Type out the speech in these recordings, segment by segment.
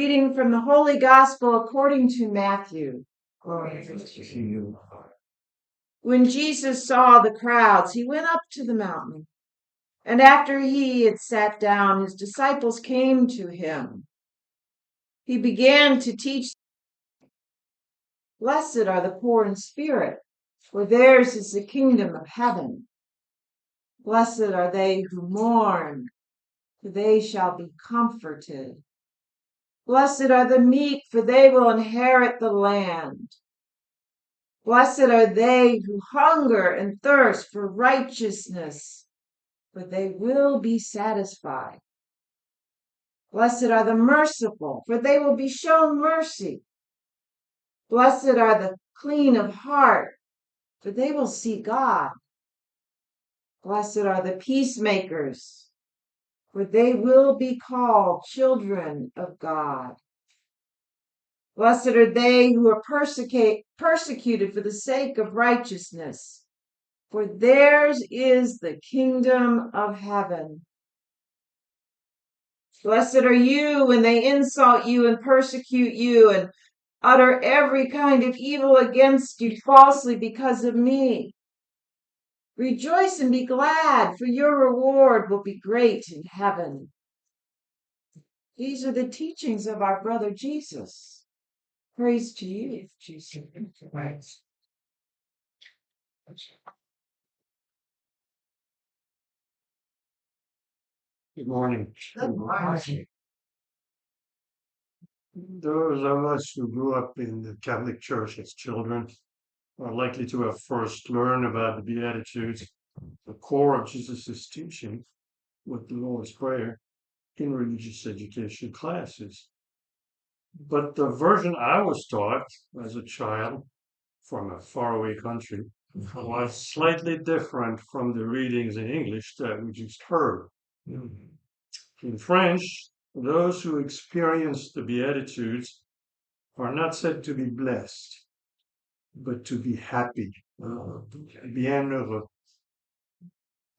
Reading from the Holy Gospel according to Matthew. Glory to you, Lord. When Jesus saw the crowds, he went up to the mountain. And after he had sat down, his disciples came to him. He began to teach. Blessed are the poor in spirit, for theirs is the kingdom of heaven. Blessed are they who mourn, for they shall be comforted. Blessed are the meek, for they will inherit the land. Blessed are they who hunger and thirst for righteousness, for they will be satisfied. Blessed are the merciful, for they will be shown mercy. Blessed are the clean of heart, for they will see God. Blessed are the peacemakers, for they will be called children of God. Blessed are they who are persecuted for the sake of righteousness, for theirs is the kingdom of heaven. Blessed are you when they insult you and persecute you and utter every kind of evil against you falsely because of me. Rejoice and be glad, for your reward will be great in heaven. These are the teachings of our brother Jesus. Praise to you, Jesus. Christ. Good morning. Good morning. Those of us who grew up in the Catholic Church as children are likely to have first learned about the Beatitudes, the core of Jesus' teaching with the Lord's Prayer in religious education classes. But the version I was taught as a child from a faraway country was slightly different from the readings in English that we just heard. In French, those who experience the Beatitudes are not said to be blessed, but to be happy, bienheureux.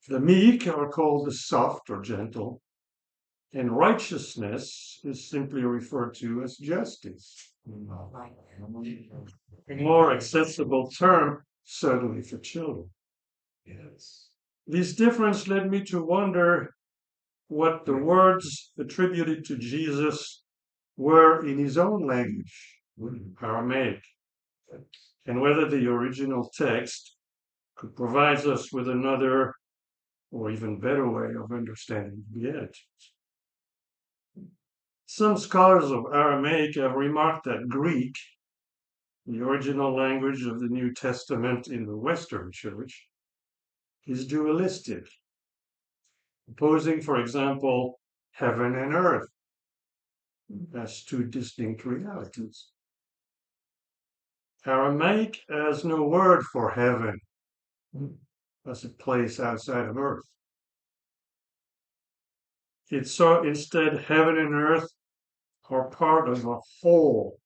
The meek are called the soft or gentle, and righteousness is simply referred to as justice. A more accessible term, certainly for children. Yes. This difference led me to wonder what the words attributed to Jesus were in his own language, Aramaic, and whether the original text could provide us with another or even better way of understanding the Beatitudes. Some scholars of Aramaic have remarked that Greek, the original language of the New Testament in the Western Church, is dualistic, opposing, for example, heaven and earth as two distinct realities. Aramaic has no word for heaven as a place outside of earth. It's so instead heaven and earth are part of a whole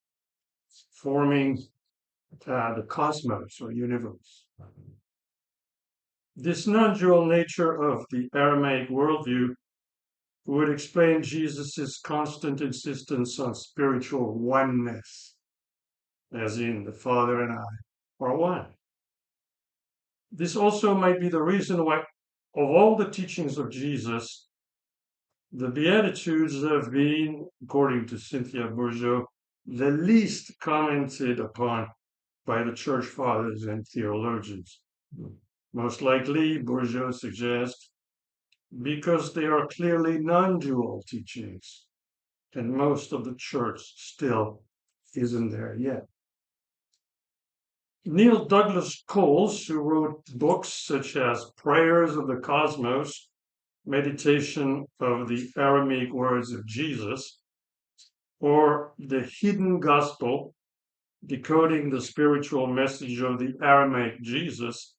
forming the cosmos or universe. This non-dual nature of the Aramaic worldview would explain Jesus' constant insistence on spiritual oneness, as in the Father and I are one. This also might be the reason why, of all the teachings of Jesus, the Beatitudes have been, according to Cynthia Bourgeot, the least commented upon by the church fathers and theologians. Most likely, Bourgeot suggests, because they are clearly non-dual teachings, and most of the church still isn't there yet. Neil Douglas Coles, who wrote books such as Prayers of the Cosmos, Meditation of the Aramaic Words of Jesus, or The Hidden Gospel, Decoding the Spiritual Message of the Aramaic Jesus,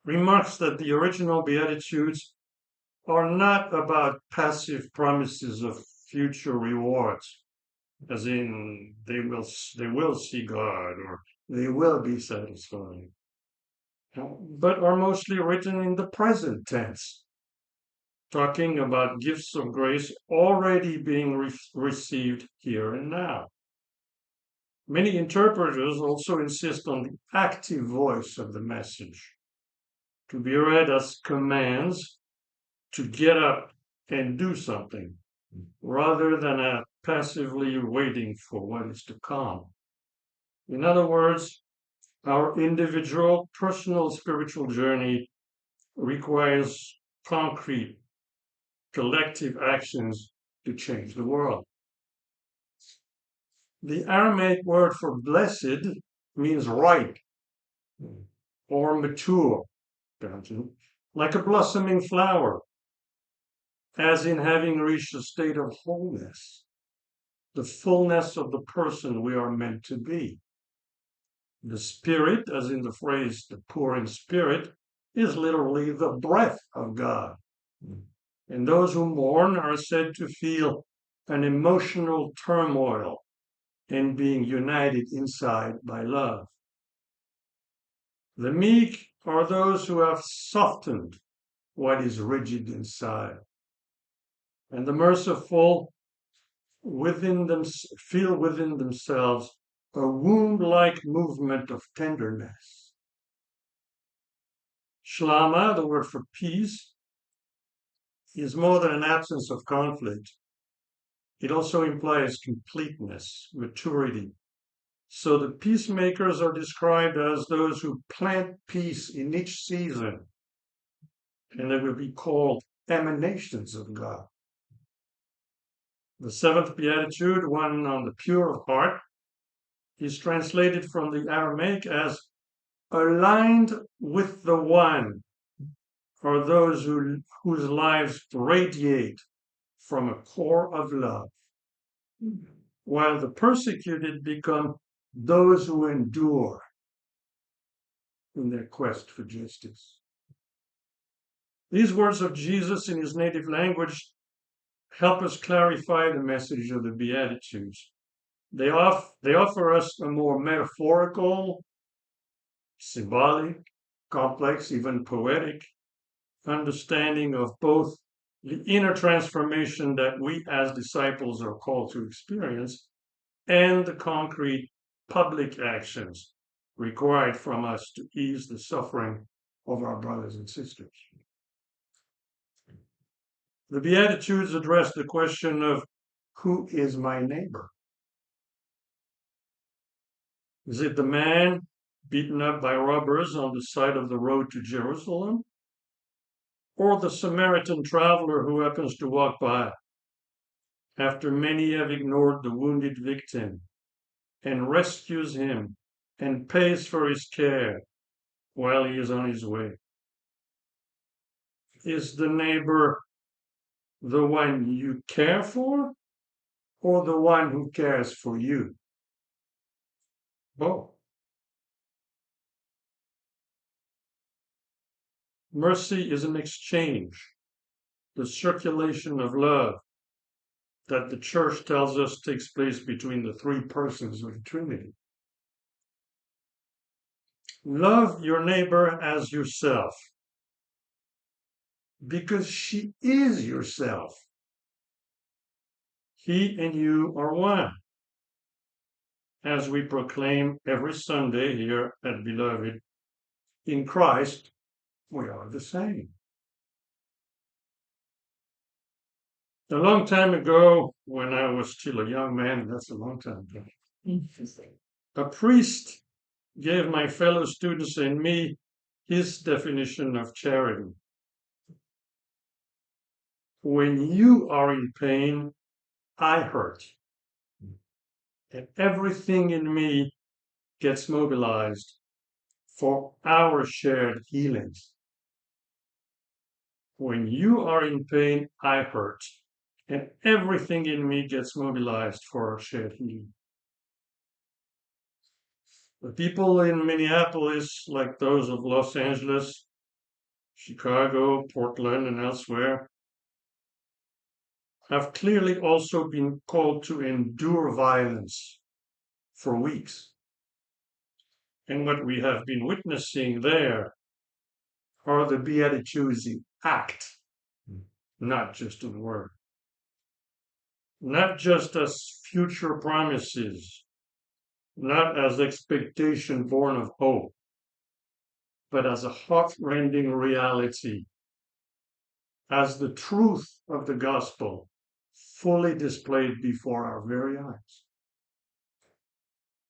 remarks that the original Beatitudes are not about passive promises of future rewards, as in they will see God or they will be satisfied, but are mostly written in the present tense, talking about gifts of grace already being received here and now. Many interpreters also insist on the active voice of the message, to be read as commands to get up and do something, rather than passively waiting for what is to come. In other words, our individual, personal spiritual journey requires concrete, collective actions to change the world. The Aramaic word for blessed means ripe or mature, like a blossoming flower, as in having reached a state of wholeness, the fullness of the person we are meant to be. The Spirit, as in the phrase the poor in spirit, is literally the breath of God. And those who mourn are said to feel an emotional turmoil in being united inside by love. The meek are those who have softened what is rigid inside. And the merciful feel within themselves a womb-like movement of tenderness. Shlama, the word for peace, is more than an absence of conflict. It also implies completeness, maturity. So the peacemakers are described as those who plant peace in each season, and they will be called emanations of God. The seventh beatitude, one on the pure of heart, is translated from the Aramaic as aligned with the one, or those whose lives radiate from a core of love, while the persecuted become those who endure in their quest for justice. These words of Jesus in his native language help us clarify the message of the Beatitudes. They offer us a more metaphorical, symbolic, complex, even poetic understanding of both the inner transformation that we as disciples are called to experience and the concrete public actions required from us to ease the suffering of our brothers and sisters. The Beatitudes address the question of who is my neighbor? Is it the man beaten up by robbers on the side of the road to Jerusalem? Or the Samaritan traveler who happens to walk by after many have ignored the wounded victim and rescues him and pays for his care while he is on his way? Is the neighbor the one you care for or the one who cares for you? Both. Mercy is an exchange, the circulation of love that the church tells us takes place between the three persons of the Trinity. Love your neighbor as yourself, because she is yourself. He and you are one, as we proclaim every Sunday here at Beloved. In Christ, we are the same. A long time ago, when I was still a young man, and that's a long time ago, a priest gave my fellow students and me his definition of charity. When you are in pain, I hurt. And everything in me gets mobilized for our shared healings. When you are in pain, I hurt. And everything in me gets mobilized for our shared healing. The people in Minneapolis, like those of Los Angeles, Chicago, Portland, and elsewhere, have clearly also been called to endure violence for weeks. And what we have been witnessing there are the Beatitudes in act. not just in word, not just as future promises, not as expectation born of hope, but as a heart-rending reality, as the truth of the gospel fully displayed before our very eyes.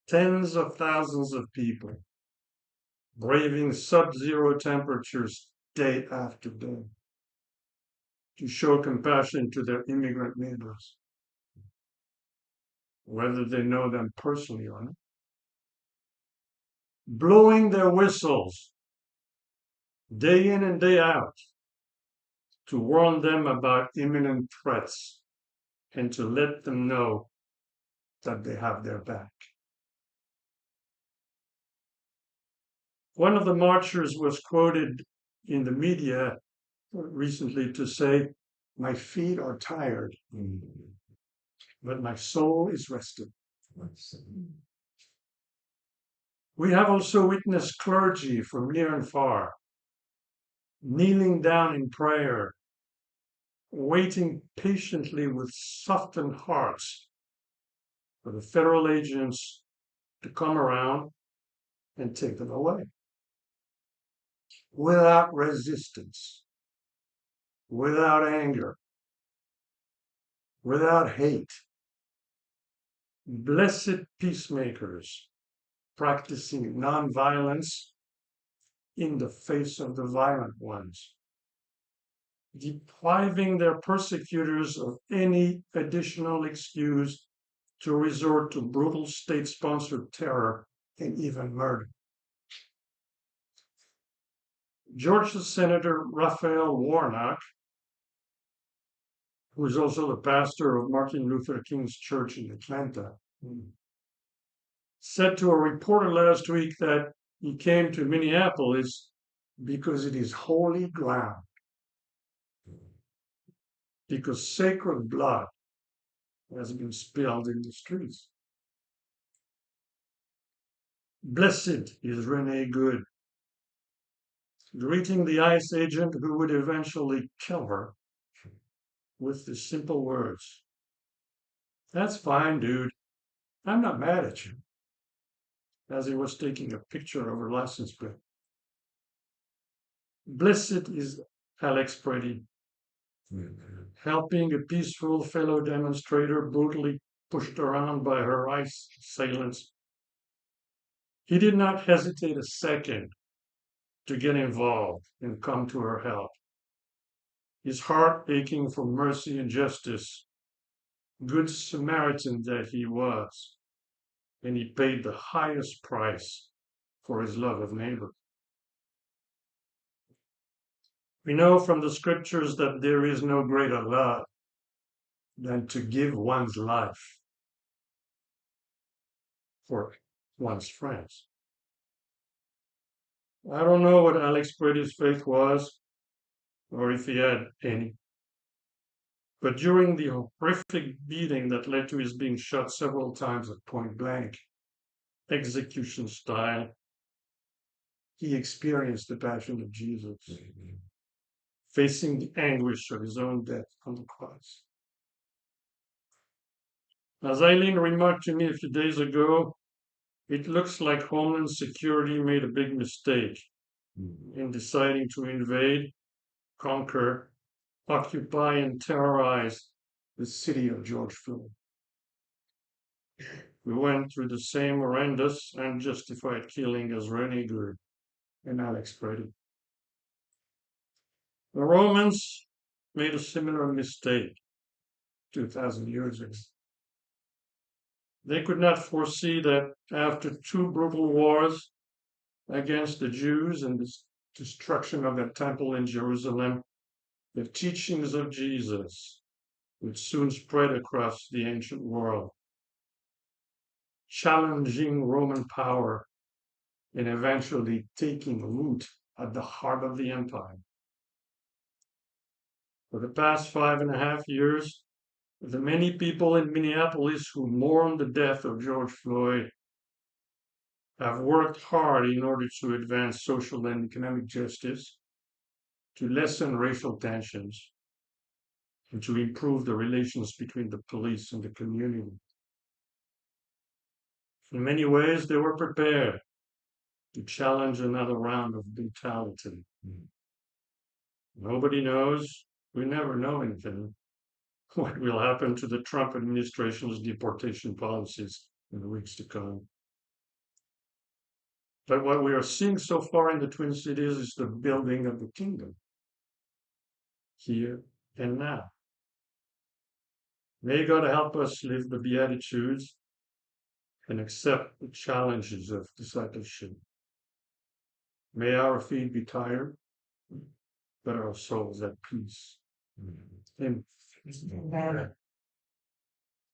Tens of thousands of people braving sub-zero temperatures day after day to show compassion to their immigrant neighbors, whether they know them personally or not, blowing their whistles day in and day out to warn them about imminent threats and to let them know that they have their back. One of the marchers was quoted in the media recently to say, "My feet are tired, but my soul is rested." We have also witnessed clergy from near and far kneeling down in prayer, waiting patiently with softened hearts for the federal agents to come around and take them away. Without resistance, without anger, without hate. Blessed peacemakers practicing nonviolence in the face of the violent ones, depriving their persecutors of any additional excuse to resort to brutal state-sponsored terror and even murder. Georgia Senator Raphael Warnock, who is also the pastor of Martin Luther King's Church in Atlanta, said to a reporter last week that he came to Minneapolis because it is holy ground, because sacred blood has been spilled in the streets. Blessed is Renee Good, greeting the ICE agent who would eventually kill her with the simple words, "That's fine, dude. I'm not mad at you," as he was taking a picture of her license plate. Blessed is Alex Preddy, helping a peaceful fellow demonstrator brutally pushed around by her ICE assailants. He did not hesitate a second to get involved and come to her help. His heart aching for mercy and justice, good Samaritan that he was, and he paid the highest price for his love of neighbor. We know from the scriptures that there is no greater love than to give one's life for one's friends. I don't know what Alex Preddy's faith was, or if he had any. But during the horrific beating that led to his being shot several times at point blank, execution style, he experienced the passion of Jesus, facing the anguish of his own death on the cross. As Eileen remarked to me a few days ago, it looks like Homeland Security made a big mistake in deciding to invade, conquer, occupy, and terrorize the city of George Floyd. We went through the same horrendous and justified killing as Renee Good and Alex Preddy. The Romans made a similar mistake 2,000 years ago. They could not foresee that after 2 brutal wars against the Jews and the destruction of the temple in Jerusalem, the teachings of Jesus would soon spread across the ancient world, challenging Roman power and eventually taking root at the heart of the empire. For the past 5.5 years, the many people in Minneapolis who mourn the death of George Floyd have worked hard in order to advance social and economic justice, to lessen racial tensions, and to improve the relations between the police and the community. In many ways, they were prepared to challenge another round of brutality. Nobody knows, we never know anything, what will happen to the Trump administration's deportation policies in the weeks to come. But what we are seeing so far in the Twin Cities is the building of the kingdom, here and now. May God help us live the Beatitudes and accept the challenges of discipleship. May our feet be tired, but our souls at peace. Amen.